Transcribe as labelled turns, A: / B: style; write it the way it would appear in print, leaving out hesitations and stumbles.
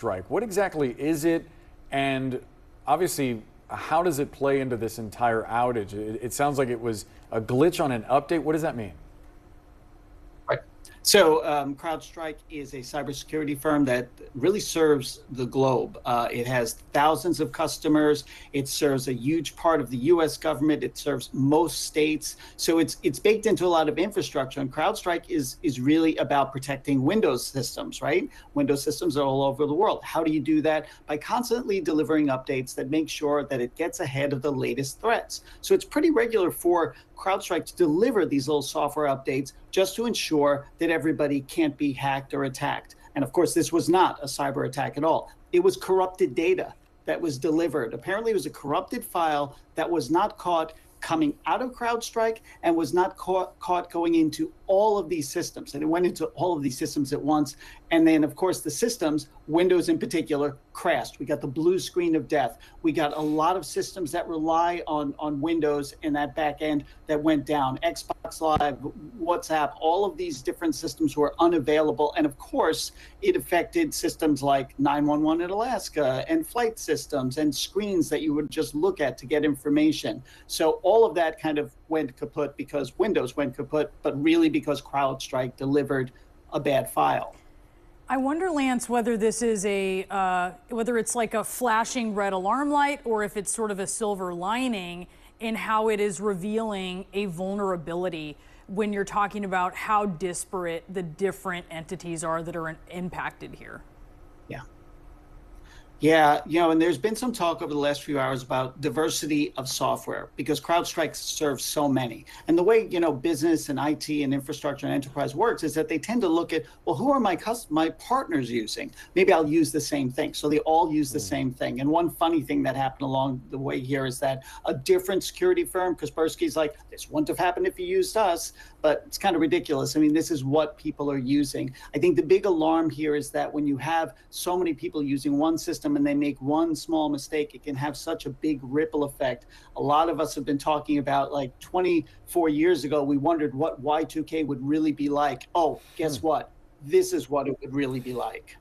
A: CrowdStrike. What exactly is it? And obviously, how does it play into this entire outage? It sounds like it was a glitch on an update. What does that mean?
B: Right. So CrowdStrike is a cybersecurity firm that really serves the globe. It has thousands of customers. It serves a huge part of the U.S. government. It serves most states. So it's baked into a lot of infrastructure. And CrowdStrike is really about protecting Windows systems, right? Windows systems are all over the world. How do you do that? By constantly delivering updates that make sure that it gets ahead of the latest threats. So it's pretty regular for CrowdStrike to deliver these little software updates just to ensure that everybody can't be hacked or attacked. And of course, this was not a cyber attack at all. It was corrupted data that was delivered. Apparently, it was a corrupted file that was not caught coming out of CrowdStrike and was not caught going into all of these systems. And it went into all of these systems at once. And then, of course, the systems, Windows in particular, crashed. We got the blue screen of death. We got a lot of systems that rely on Windows in that back end that went down. Xbox Live, WhatsApp, all of these different systems were unavailable. And of course, it affected systems like 911 in Alaska and flight systems and screens that you would just look at to get information. So all of that kind of went kaput because Windows went kaput, but really because CrowdStrike delivered a bad file.
C: I wonder, Lance, whether this is whether it's like a flashing red alarm light or if it's sort of a silver lining in how it is revealing a vulnerability when you're talking about how disparate the different entities are that are impacted here.
B: Yeah. Yeah, and there's been some talk over the last few hours about diversity of software because CrowdStrike serves so many. And the way, business and IT and infrastructure and enterprise works is that they tend to look at, well, who are my partners using? Maybe I'll use the same thing. So they all use the same thing. And one funny thing that happened along the way here is that a different security firm, Kaspersky's like, this wouldn't have happened if you used us, but it's kind of ridiculous. I mean, this is what people are using. I think the big alarm here is that when you have so many people using one system and they make one small mistake, it can have such a big ripple effect. A lot of us have been talking about, like 24 years ago, we wondered what Y2K would really be like. Oh, guess what? This is what it would really be like.